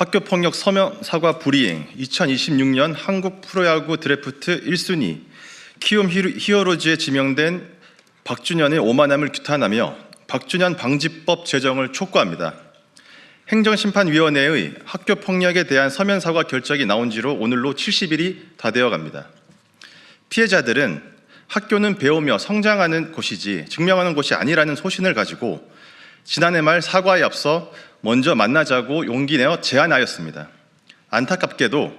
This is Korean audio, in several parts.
학교폭력 서명 사과 불이행, 2026년 한국 프로야구 드래프트 1순위 키움 히어로즈에 지명된 박준현의 오만함을 규탄하며 박준현 방지법 제정을 촉구합니다. 행정심판위원회의 학교폭력에 대한 서면 사과 결정이 나온 지로 오늘로 70일이 다 되어갑니다. 피해자들은 학교는 배우며 성장하는 곳이지 증명하는 곳이 아니라는 소신을 가지고 지난해 말 사과에 앞서 먼저 만나자고 용기 내어 제안하였습니다. 안타깝게도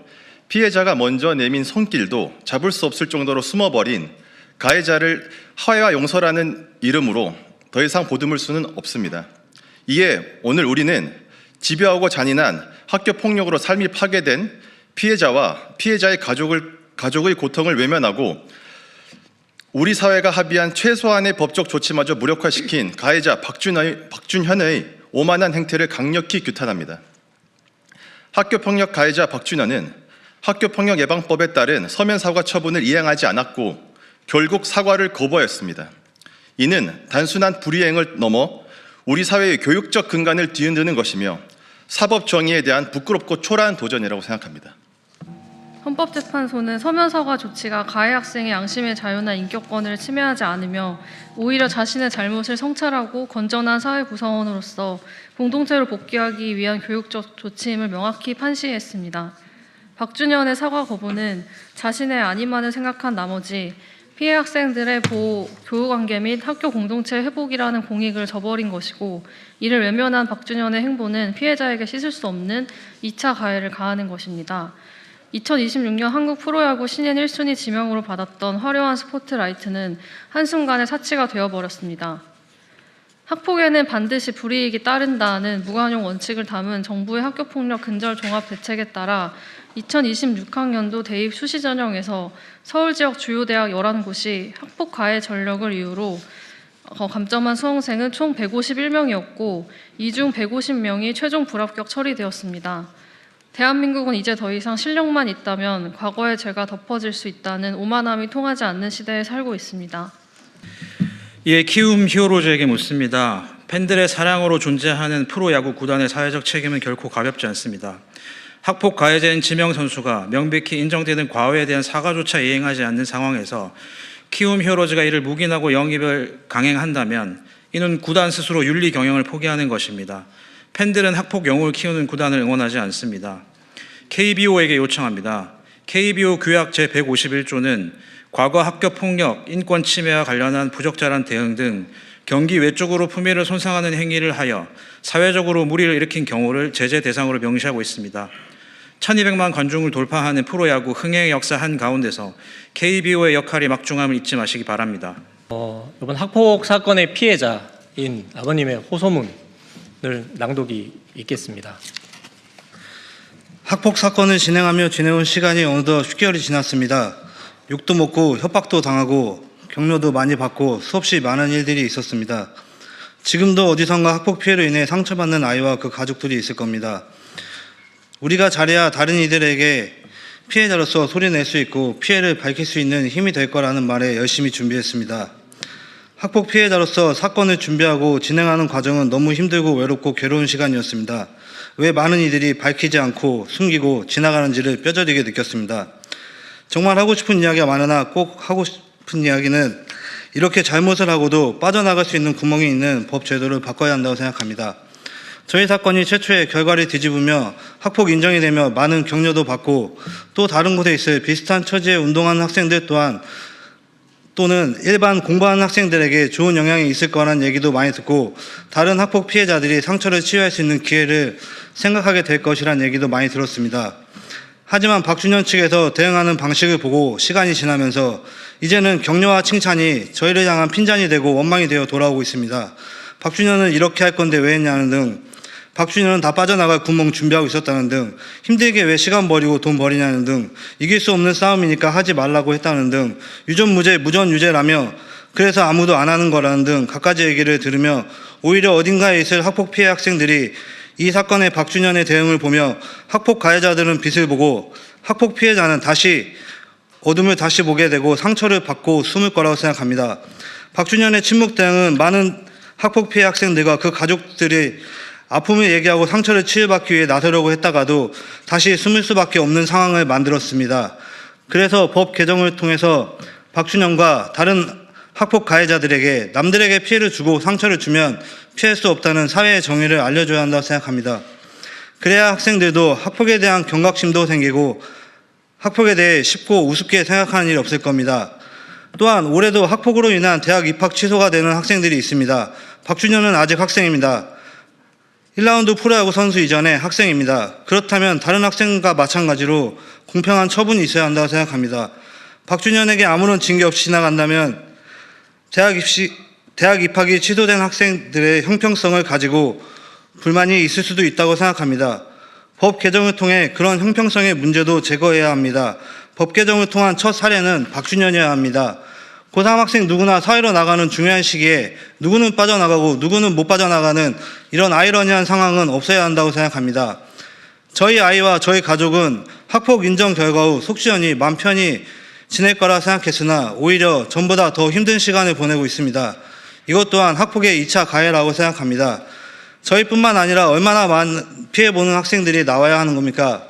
피해자가 먼저 내민 손길도 잡을 수 없을 정도로 숨어버린 가해자를 화해와 용서라는 이름으로 더 이상 보듬을 수는 없습니다. 이에 오늘 우리는 집요하고 잔인한 학교 폭력으로 삶이 파괴된 피해자와 피해자의 가족의 고통을 외면하고 우리 사회가 합의한 최소한의 법적 조치마저 무력화시킨 가해자 박준현의 오만한 행태를 강력히 규탄합니다. 학교폭력 가해자 박준현은 학교폭력 예방법에 따른 서면 사과 처분을 이행하지 않았고 결국 사과를 거부하였습니다. 이는 단순한 불이행을 넘어 우리 사회의 교육적 근간을 뒤흔드는 것이며 사법 정의에 대한 부끄럽고 초라한 도전이라고 생각합니다. 헌법재판소는 서면 사과 조치가 가해 학생의 양심의 자유나 인격권을 침해하지 않으며 오히려 자신의 잘못을 성찰하고 건전한 사회 구성원으로서 공동체로 복귀하기 위한 교육적 조치임을 명확히 판시했습니다. 박준현의 사과 거부는 자신의 안위만을 생각한 나머지 피해 학생들의 보호, 교우관계 및 학교 공동체 회복이라는 공익을 저버린 것이고 이를 외면한 박준현의 행보는 피해자에게 씻을 수 없는 2차 가해를 가하는 것입니다. 2026년 한국 프로야구 신인 1순위 지명으로 받았던 화려한 스포트라이트는 한순간에 사치가 되어버렸습니다. 학폭에는 반드시 불이익이 따른다는 무관용 원칙을 담은 정부의 학교폭력 근절 종합 대책에 따라 2026학년도 대입 수시 전형에서 서울 지역 주요 대학 11곳이 학폭 가해 전력을 이유로 감점한 수험생은 총 151명이었고 이 중 150명이 최종 불합격 처리되었습니다. 대한민국은 이제 더 이상 실력만 있다면 과거의 죄가 덮어질 수 있다는 오만함이 통하지 않는 시대에 살고 있습니다. 예, 키움 히어로즈에게 묻습니다. 팬들의 사랑으로 존재하는 프로야구 구단의 사회적 책임은 결코 가볍지 않습니다. 학폭 가해자인 지명 선수가 명백히 인정되는 과오에 대한 사과조차 이행하지 않는 상황에서 키움 히어로즈가 이를 묵인하고 영입을 강행한다면 이는 구단 스스로 윤리 경영을 포기하는 것입니다. 팬들은 학폭 영웅을 키우는 구단을 응원하지 않습니다. KBO에게 요청합니다. KBO 규약 제151조는 과거 학교폭력, 인권 침해와 관련한 부적절한 대응 등 경기 외적으로 품위를 손상하는 행위를 하여 사회적으로 무리를 일으킨 경우를 제재 대상으로 명시하고 있습니다. 1200만 관중을 돌파하는 프로야구 흥행의 역사 한가운데서 KBO의 역할이 막중함을 잊지 마시기 바랍니다. 이번 학폭 사건의 피해자인 아버님의 호소문을 낭독이 있겠습니다. 학폭 사건을 진행하며 지내온 시간이 어느덧 10개월이 지났습니다. 욕도 먹고 협박도 당하고 격려도 많이 받고 수없이 많은 일들이 있었습니다. 지금도 어디선가 학폭 피해로 인해 상처받는 아이와 그 가족들이 있을 겁니다. 우리가 잘해야 다른 이들에게 피해자로서 소리낼 수 있고 피해를 밝힐 수 있는 힘이 될 거라는 말에 열심히 준비했습니다. 학폭 피해자로서 사건을 준비하고 진행하는 과정은 너무 힘들고 외롭고 괴로운 시간이었습니다. 왜 많은 이들이 밝히지 않고 숨기고 지나가는지를 뼈저리게 느꼈습니다. 정말 하고 싶은 이야기가 많으나 꼭 하고 싶은 이야기는 이렇게 잘못을 하고도 빠져나갈 수 있는 구멍이 있는 법 제도를 바꿔야 한다고 생각합니다. 저희 사건이 최초의 결과를 뒤집으며 학폭 인정이 되며 많은 격려도 받고 또 다른 곳에 있을 비슷한 처지에 운동하는 학생들 또는 일반 공부하는 학생들에게 좋은 영향이 있을 거라는 얘기도 많이 듣고 다른 학폭 피해자들이 상처를 치유할 수 있는 기회를 생각하게 될 것이라는 얘기도 많이 들었습니다. 하지만 박준현 측에서 대응하는 방식을 보고 시간이 지나면서 이제는 격려와 칭찬이 저희를 향한 핀잔이 되고 원망이 되어 돌아오고 있습니다. 박준현은 이렇게 할 건데 왜 했냐는 등, 박준현은 다 빠져나갈 구멍 준비하고 있었다는 등, 힘들게 왜 시간 버리고 돈 버리냐는 등, 이길 수 없는 싸움이니까 하지 말라고 했다는 등, 유전무죄 무전유죄라며 그래서 아무도 안 하는 거라는 등 갖가지 얘기를 들으며 오히려 어딘가에 있을 학폭 피해 학생들이 이 사건의 박준현의 대응을 보며 학폭 가해자들은 빛을 보고 학폭 피해자는 다시 어둠을 다시 보게 되고 상처를 받고 숨을 거라고 생각합니다. 박준현의 침묵 대응은 많은 학폭 피해 학생들과 그 가족들이 아픔을 얘기하고 상처를 치유받기 위해 나서려고 했다가도 다시 숨을 수밖에 없는 상황을 만들었습니다. 그래서 법 개정을 통해서 박준현과 다른 학폭 가해자들에게 남들에게 피해를 주고 상처를 주면 피할 수 없다는 사회의 정의를 알려줘야 한다고 생각합니다. 그래야 학생들도 학폭에 대한 경각심도 생기고 학폭에 대해 쉽고 우습게 생각하는 일이 없을 겁니다. 또한 올해도 학폭으로 인한 대학 입학 취소가 되는 학생들이 있습니다. 박준현은 아직 학생입니다. 1라운드 프로야구 선수 이전에 학생입니다. 그렇다면 다른 학생과 마찬가지로 공평한 처분이 있어야 한다고 생각합니다. 박준현에게 아무런 징계 없이 지나간다면 대학 입학이 취소된 학생들의 형평성을 가지고 불만이 있을 수도 있다고 생각합니다. 법 개정을 통해 그런 형평성의 문제도 제거해야 합니다. 법 개정을 통한 첫 사례는 박준현이어야 합니다. 고3 학생 누구나 사회로 나가는 중요한 시기에 누구는 빠져나가고 누구는 못 빠져나가는 이런 아이러니한 상황은 없어야 한다고 생각합니다. 저희 아이와 저희 가족은 학폭 인정 결과 후 속 시원히 맘 편히 지낼 거라 생각했으나 오히려 전보다 더 힘든 시간을 보내고 있습니다. 이것 또한 학폭의 2차 가해라고 생각합니다. 저희뿐만 아니라 얼마나 많은 피해보는 학생들이 나와야 하는 겁니까?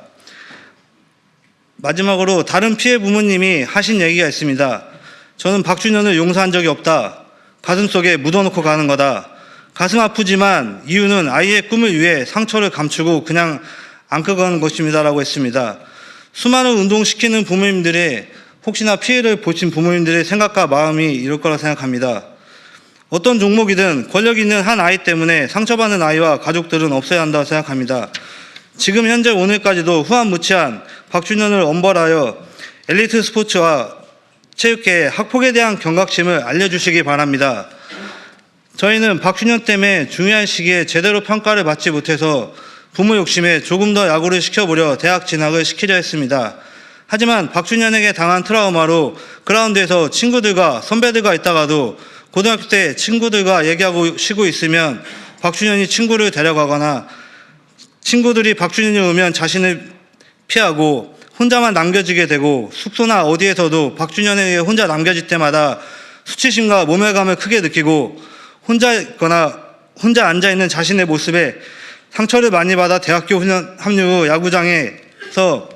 마지막으로 다른 피해 부모님이 하신 얘기가 있습니다. 저는 박준현을 용서한 적이 없다. 가슴속에 묻어놓고 가는 거다. 가슴 아프지만 이유는 아이의 꿈을 위해 상처를 감추고 그냥 안고 가는 것입니다라고 했습니다. 수많은 운동시키는 부모님들의 혹시나 피해를 보신 부모님들의 생각과 마음이 이럴 거라 생각합니다. 어떤 종목이든 권력 있는 한 아이 때문에 상처받는 아이와 가족들은 없어야 한다고 생각합니다. 지금 현재 오늘까지도 후한무치한 박준현을 엄벌하여 엘리트 스포츠와 체육계에 학폭에 대한 경각심을 알려주시기 바랍니다. 저희는 박준현 때문에 중요한 시기에 제대로 평가를 받지 못해서 부모 욕심에 조금 더 야구를 시켜보려 대학 진학을 시키려 했습니다. 하지만 박준현에게 당한 트라우마로 그라운드에서 친구들과 선배들과 있다가도 고등학교 때 친구들과 얘기하고 쉬고 있으면 박준현이 친구를 데려가거나 친구들이 박준현이 오면 자신을 피하고 혼자만 남겨지게 되고 숙소나 어디에서도 박준현에 의해 혼자 남겨질 때마다 수치심과 모멸감을 크게 느끼고 혼자 있거나 혼자 앉아있는 자신의 모습에 상처를 많이 받아 대학교 합류 후 야구장에서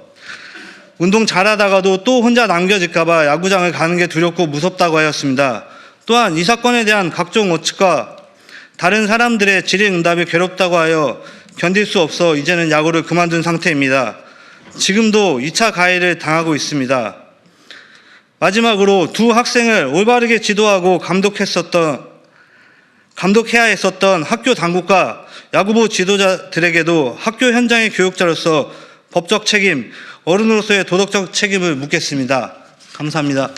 운동 잘하다가도 또 혼자 남겨질까봐 야구장을 가는 게 두렵고 무섭다고 하였습니다. 또한 이 사건에 대한 각종 오측과 다른 사람들의 질의응답이 괴롭다고 하여 견딜 수 없어 이제는 야구를 그만둔 상태입니다. 지금도 2차 가해를 당하고 있습니다. 마지막으로 두 학생을 올바르게 지도하고 감독해야 했었던 학교 당국과 야구부 지도자들에게도 학교 현장의 교육자로서 법적 책임, 어른으로서의 도덕적 책임을 묻겠습니다. 감사합니다.